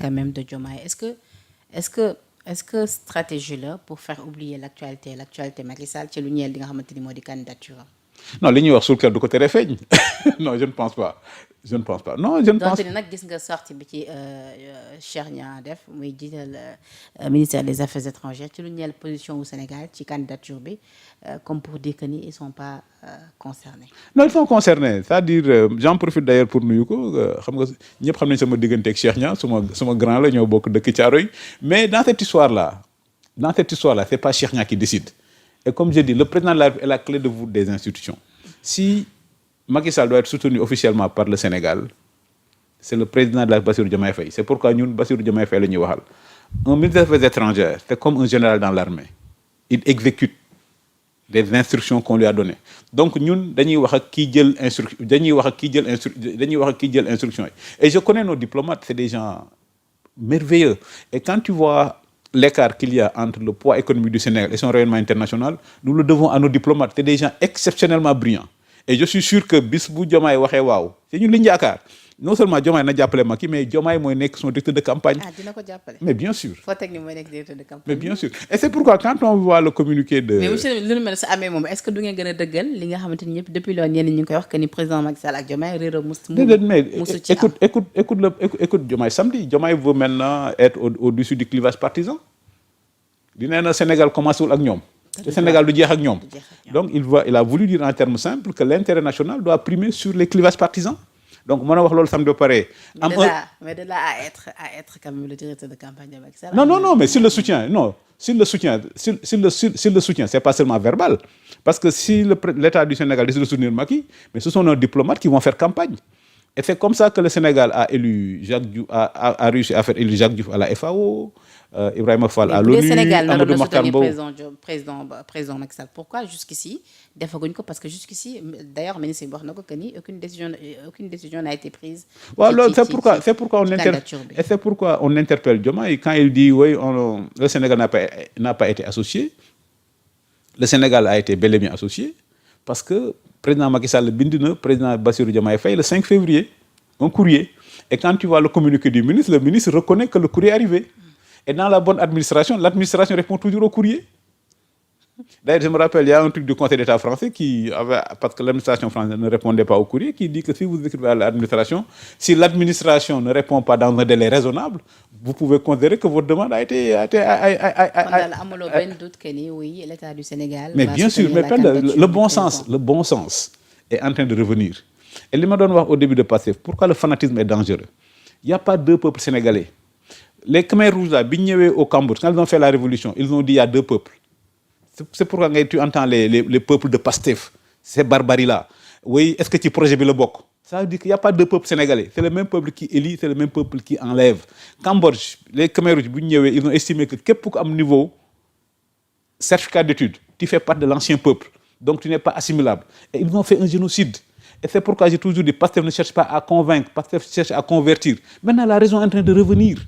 quand même de Diomaye. Est-ce que stratégie là pour faire oublier l'actualité Macky Sall ci lu ñeel li nga xamante ni moo di candidature am. non li ñuy wax suul kër du ko tere feeñ non je ne pense pas non je ne pense. donte ni nag gis nga sortie bi ci Cheikh Niang def muy jiital ministère des affaires étrangères ci lu ñeel position wu Sénégal ci candidature bi comme pour dire que ni ils sont pas concernés. non ils sont concernés c'est-à-dire j'en profite d'ailleurs pour nuyu ko xam nga ñëpp xam nañ sama diggante ak Cheikh Niang suma grand la ñoo bokk dëkk Thiaroye mais dans cette histoire là c'est pas Cheikh Niang qui décide et comme je dis le président de la République est la clé de voûte des institutions. Si Macky Sall doit être soutenu officiellement par le Sénégal, c'est le président de la Bassirou Diomaye Faye. C'est pourquoi ñun Bassirou Diomaye Faye la ñuy waxal. Un ministre des Affaires étrangères, c'est comme un général dans l'armée. Il exécute des instructions qu'on lui a données. Donc ñun dañuy wax ak kii jël instruction yi. Et je connais nos diplomates, c'est des gens merveilleux. Et quand tu vois l'écart qu'il y a entre le poids économique du Sénégal et son rayonnement international, nous le devons à nos diplomates. C'est des gens exceptionnellement brillants. Et je suis sûr que bis bu Diomaye waxee waaw c'est ñun li ñu yaakaar non seulement Diomaye na jàppale Macky mais Diomaye mooy nekk son directeur de campagne. dina ko jàppale. mais bien sûr. foo teg ni mooy nekk directeur de campagne. mais bien sûr et c'est pourquoi quand on voit le communiqué de. mais monsieur lu nu mel sa amee moom est-ce que du ngeen gën a dëggal li nga xamante ni ñëpp depuis loolu ñenn ñi ngi koy wax que ni président Macky Sall ak Diomaye réeroo musu ci am. écoute Diomaye samedi Diomaye veut maintenant être au-dessus du clivage partisan. di nee na Sénégal commencé wul ak ñoom. le Sénégal du jeex ak ñoom. Donc il a voulu dire en termes simples que l'intérêt national doit primer sur les clivages partisans. Donc mën a wax loolu samedi ba pare. mais de là à être quand même le directeur de campagne de Macky Sall. Non mais s'il le soutient c'est pas seulement verbal. Parce que si l'État du Sénégal décide de soutenir Macky, mais ce sont nos diplomates qui vont faire campagne. Et c'est comme ça que le Sénégal a élu a réussi à faire élire Jacques Diouf à la FAO, Ibrahima Fall à l'ONU, Amadou Mahtar Mbow. président Macky Sall. Pourquoi jusqu'ici defaguñ ko parce que jusqu'ici d'ailleurs ministre bi wax na ko que ni aucune décision n'a été prise. Waaw loolu c'est pourquoi on interpelle Diomaye quand il dit oui le Sénégal n'a pas été associé. Le Sénégal a été bel et bien associé parce que président Macky Sall bind na président Bassirou Diomaye Faye le 5 février un courrier et quand tu vois le communiqué du ministre, le ministre reconnaît que le courrier est arrivé et dans la bonne administration, l'administration répond toujours au courrier. D'ailleurs, je me rappelle, il y a un truc du Conseil d'État français parce que l'administration française ne répondait pas au courrier, qui dit que si vous écrivez à l'administration, si l'administration ne répond pas dans un délai raisonnable, vous pouvez considérer que votre demande a été. amuloo benn doute que ni oui, l'État du Sénégal. Mais bien sûr, mais le bon sens est en train de revenir. Et li ma doon wax au début de Pastef, pourquoi le fanatisme est dangereux? Il n'y a pas deux peuples sénégalais. Les Khmers rouges là, bi ñu ñëwee au Cambodge, quand ils ont fait la révolution, ils ont dit il y a deux peuples. C'est pourquoi tu entends les peuples de Pastef, ces barbaries-là. Oui, est-ce que tu projet bi la bokk? Ça veut dire qu'il n'y a pas deux peuples sénégalais. C'est le même peuple qui élit, c'est le même peuple qui enlève. Cambodge, les Khmers rouges, ils ont estimé que képp ku am niveau certificat d'études, tu fais partie de l'ancien peuple. Donc tu n'es pas assimilable. Et ils ont fait un génocide. Et c'est pourquoi j'ai toujours dit, Pastef ne cherche pas à convaincre, Pastef cherche à convertir. Maintenant, la raison est en train de revenir.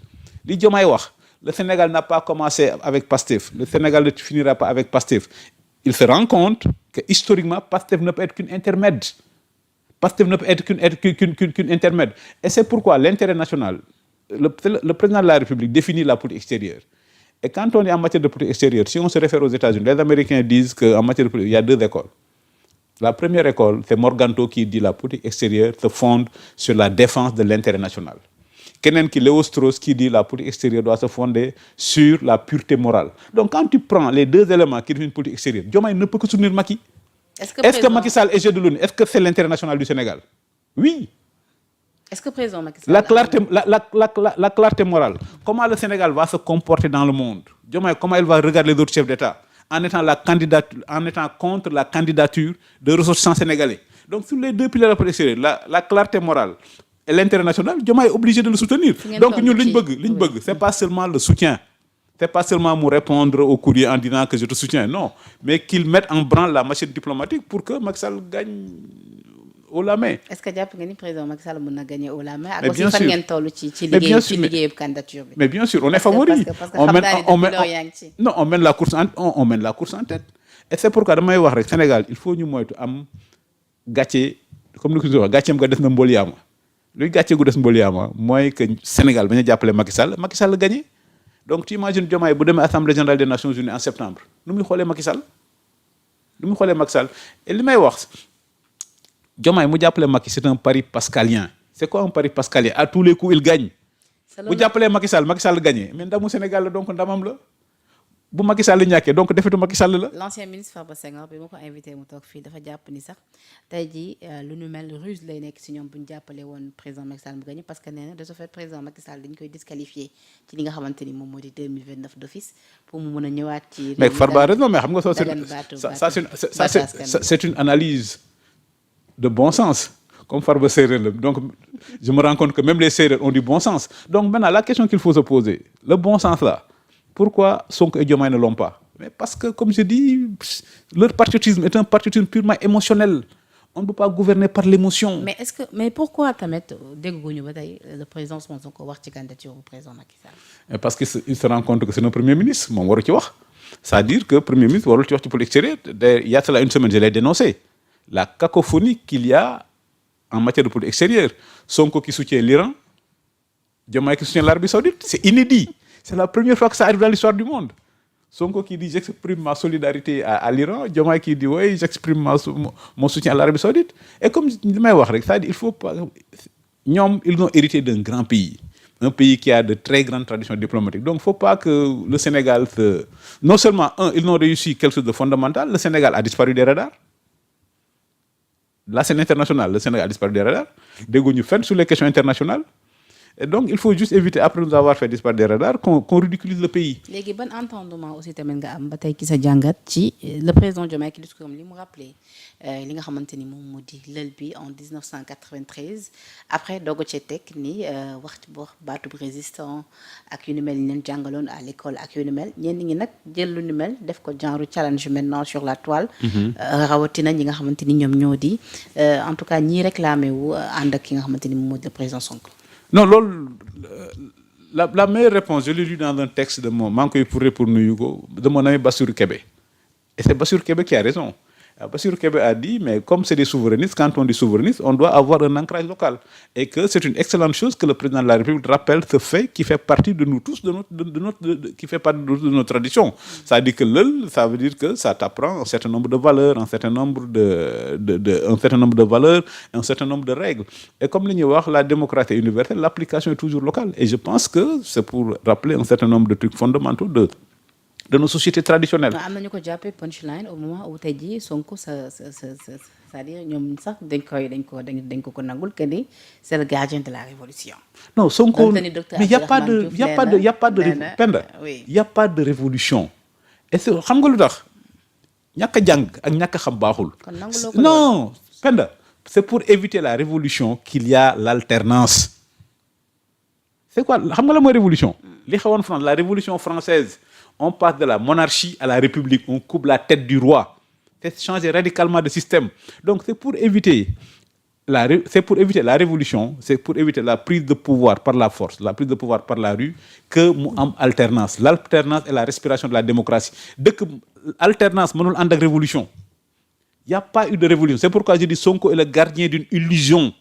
Li Diomaye wax, le Sénégal n'a pas commencé avec Pastef. Le Sénégal ne finira pas avec Pastef. Il se rend compte que historiquement, Pastef ne peut être qu'une intermède. Pastef ne peut être qu'une intermède. Et c'est pourquoi l'intérêt national, le président de la République définit la politique extérieure. Et quand on est en matière de politique extérieure, si on se réfère aux États-Unis, les Américains disent qu'en matière de politique, il y a deux écoles. La première école, c'est Morganto qui dit la politique extérieure se fonde sur la défense de l'intérêt national. Keneen ki Léo Strauss qui dit la politique extérieure doit se fonder sur la pureté morale. Donc quand tu prends les deux éléments qui définissent une politique extérieure, Diomaye ne peut que soutenir Macky. Est-ce que Macky Sall est jeu de l'ONU? Est-ce que c'est l'intérêt national du Sénégal? Oui. Est-ce que président Macky Sall la clarté morale. Comment le Sénégal va se comporter dans le monde? Diomaye, comment il va regarder les autres chefs d'État en étant contre la candidature de ressortissants sénégalais. Donc sur les deux piliers de la politique extérieure, la clarté morale et l'intérêt national, Diomaye est obligé de le soutenir. Donc nous liñ bëgg, c'est pas seulement le soutien. C'est pas seulement me répondre au courrier en disant que je te soutiens, non, mais qu'il mette en branle la machine diplomatique pour que Macky Sall gagne haut la main. Est-ce que jàpp nga ni président Macky Sall mën na gagner haut la main? Mais bien sûr. Fan ngeen toll ci liggéeyu candidature bi. Mais bien sûr, on est favori. On mène la course en tête. Et c'est pourquoi damay wax rek Sénégal, il faut ñu moytu am gàcce comme ni ko wax gàcceem nga def na mbool yaama. luy gàcce gu des Mboliama mooy que Sénégal bañ a jàppale Macky Sall gagné donc tu imagines Diomaye bu demee assemblée générale des Nations Unies en septembre nu muy xoolee Macky Sall et li may wax Diomaye mu jàppale Macky c'est un pari pascalien. C'est quoi un pari pascalien? À tous les coups il gagne. bu jàppalee Macky Sall gagné mais ndamu Sénégal la donc ndamam la. bu Macky Sall ñàkkee donc defetu Macky Sall la. L'ancien ministre Farba Senghor bi ma ko invité mu toog fii dafa jàpp ni sax tey jii lu nu mel ruse lay nekk si ñoom bu ñu jàppalee woon président Macky Sall mu gagné parce que nee na de ce fait président Macky Sall dañu koy disqualifié ci li nga xamante ni moom moo di 2029 d'office pour mu mën a ñëwaat ci. mais Farba raison mais xam nga c'est une analyse de bon sens comme Farba séeréer la donc je me rends compte que même les séeréers ont du bon sens donc maintenant la question qu'il faut se poser le bon sens là. Pourquoi Sonko et Diomaye ne l'ont pas? Mais parce que, comme je dis, leur patriotisme est un patriotisme purement émotionnel. On ne peut pas gouverner par l'émotion. Mais pourquoi le président Sonko wax ci candidature au président Macky Sall? Parce qu'il se rend compte que c'est notre premier ministre. Moom waru ci wax. C'est-à-dire que premier ministre warul ci wax ci politique extérieure. Il y a cela une semaine, je l'ai dénoncé. La cacophonie qu'il y a en matière de politique extérieure. Sonko qui soutient l'Iran, Diomaye qui soutient l'Arabie Saoudite, c'est inédit. C'est la première fois que ça arrive dans l'histoire du monde. Sonko qui dit j'exprime ma solidarité à l'Iran, Diomaye qui dit oui, j'exprime mon soutien à l'Arabie Saoudite. Et comme je dis, il faut pas. Ils ont hérité d'un grand pays. Un pays qui a de très grandes traditions diplomatiques. Donc il ne faut pas que le Sénégal se. Non seulement, ils ont réussi quelque chose de fondamental, le Sénégal a disparu des radars. La scène internationale, le Sénégal a disparu des radars. Dégounous fait sur les questions internationales. Et donc, il faut juste éviter, après nous avoir fait disparaître des radars, qu'on ridiculise le pays. Léegi ban entendement aussi tamit nga am ba tey ki sa jàngat ci le président Diomaye ki discours am li mu rappelé li nga xamante ni moom moo di lël bi en 1993 après doog cee teg ni wax baatub résistant ak yu ni mel ni leen jàngaloon à l'école ak yu ni mel ñenn ñi nag jël lu ni mel def ko genre challenge maintenant sur la toile. rawatina ñi nga xamante ni ñoom ñoo di en tout cas ñii réclamé wu ànd ak ki nga xamante ni moom moo di le président Sonko. Non, la meilleure réponse, je l'ai lu dans un texte de mon manque pour Nuyugo, de mon ami Bassirou Kébé. Et c'est Bassirou Kébé qui a raison. Bassirou Kébé a dit, mais comme c'est des souverainistes, quand on dit souverainiste, on doit avoir un ancrage local. Et que c'est une excellente chose que le président de la République rappelle ce fait qui fait partie de nous tous, qui fait partie de notre tradition. Ça veut dire que l'EL, ça veut dire que ça t'apprend un certain nombre de valeurs, un certain nombre de valeurs, un certain nombre de règles. Et comme la démocratie est universelle, l'application est toujours locale. Et je pense que c'est pour rappeler un certain nombre de trucs fondamentaux de nos sociétés traditionnelles. am nañu ko jàppee punchline au moment où tey jii Sonko c'est-à-dire ñoom sax dañ ko nangul que ni c'est le gardien de la révolution. Non, Sonko, mais il y a pas de révolution. Et c'est xam nga lu tax ñàkk a jàng ak ñàkk a xam baaxul. Non, Penda, c'est pour éviter la révolution qu'il y a l'alternance. C'est quoi xam nga la mooy révolution? Li xewoon France, la révolution française. On passe de la monarchie à la république, on coupe la tête du roi. C'est changer radicalement de système. Donc c'est pour éviter la révolution, c'est pour éviter la prise de pouvoir par la force, la prise de pouvoir par la rue, que mu am alternance. L'alternance est la respiration de la démocratie. Dès que alternance mënul ànd ak révolution, il n'y a pas eu de révolution. C'est pourquoi je dis Sonko est le gardien d'une illusion.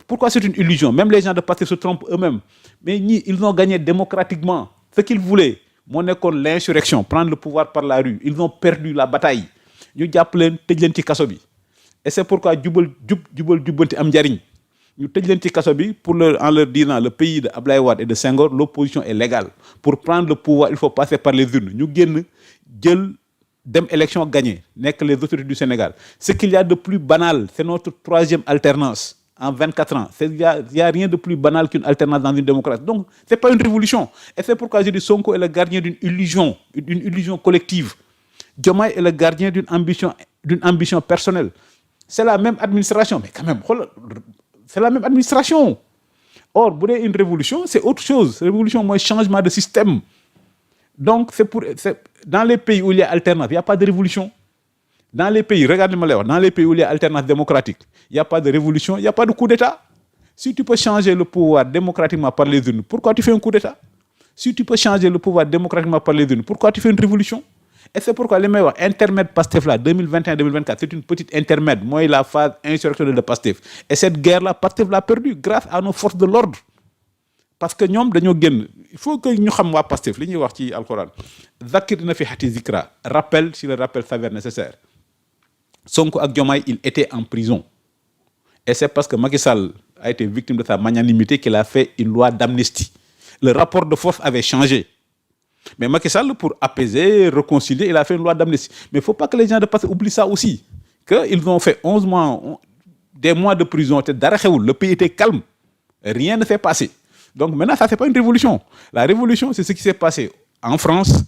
Pourquoi c'est une illusion? Même les gens de Pastef se trompent eux-mêmes. Mais ils ont gagné démocratiquement. Ce qu'ils voulaient, c'est l'insurrection, prendre le pouvoir par la rue. Ils ont perdu la bataille. Ñu jàpp leen tëj leen ci kaso bi. Et c'est pourquoi jubal jubbanti am njariñ. Ñu tëj leen ci kaso bi en leur disant le pays de Ablaye Wade et de Senghor, l'opposition est légale. Pour prendre le pouvoir, il faut passer par les urnes. Ñu génn jël dem élection gagner, nekk les autorités du Sénégal. Ce qu'il y a de plus banal, c'est notre troisième alternance. En 24 ans. Il n'y a rien de plus banal qu'une alternance dans une démocratie. Donc, ce n'est pas une révolution. Et c'est pourquoi je dis Sonko est le gardien d'une illusion collective. Diomaye est le gardien d'une ambition personnelle. C'est la même administration. Mais quand même, c'est la même administration. Or, vous avez une révolution, c'est autre chose. Révolution, c'est un changement de système. Donc, dans les pays où il y a alternance, il n'y a pas de révolution. Dans les pays, regardez-moi dans les pays où il y a alternance démocratique, il n'y a pas de révolution, il n'y a pas de coup d'État. Si tu peux changer le pouvoir démocratiquement par les urnes, pourquoi tu fais un coup d'État? Si tu peux changer le pouvoir démocratiquement par les urnes, pourquoi tu fais une révolution? Et c'est pourquoi les meilleurs intermède Pastef là 2021-2024 c'est une petite intermède. Moi la phase insurrectionnelle de Pastef. Et cette guerre là Pastef l'a perdue grâce à nos forces de l'ordre. Parce que ñoom dañoo génn il faut que ñu xam waa Pastef li ñuy wax ci alxuraan zakir na fi hati zikra rappel si le rappel s'avère nécessaire. Sonko ak Diomaye il était en prison. Et c'est parce que Macky Sall a été victime de sa magnanimité qu'il a fait une loi d'amnistie. Le rapport de force avait changé. Mais Macky Sall, pour apaiser, réconcilier, il a fait une loi d'amnistie. Mais il ne faut pas que les gens de Pastef oublient ça aussi. Qu'ils ont fait 11 mois, des mois de prison. Le pays était calme. Rien ne s'est passé. Donc maintenant, ça, ce n'est pas une révolution. La révolution, c'est ce qui s'est passé en France,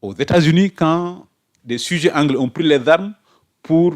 aux États-Unis, quand des sujets anglais ont pris les armes pour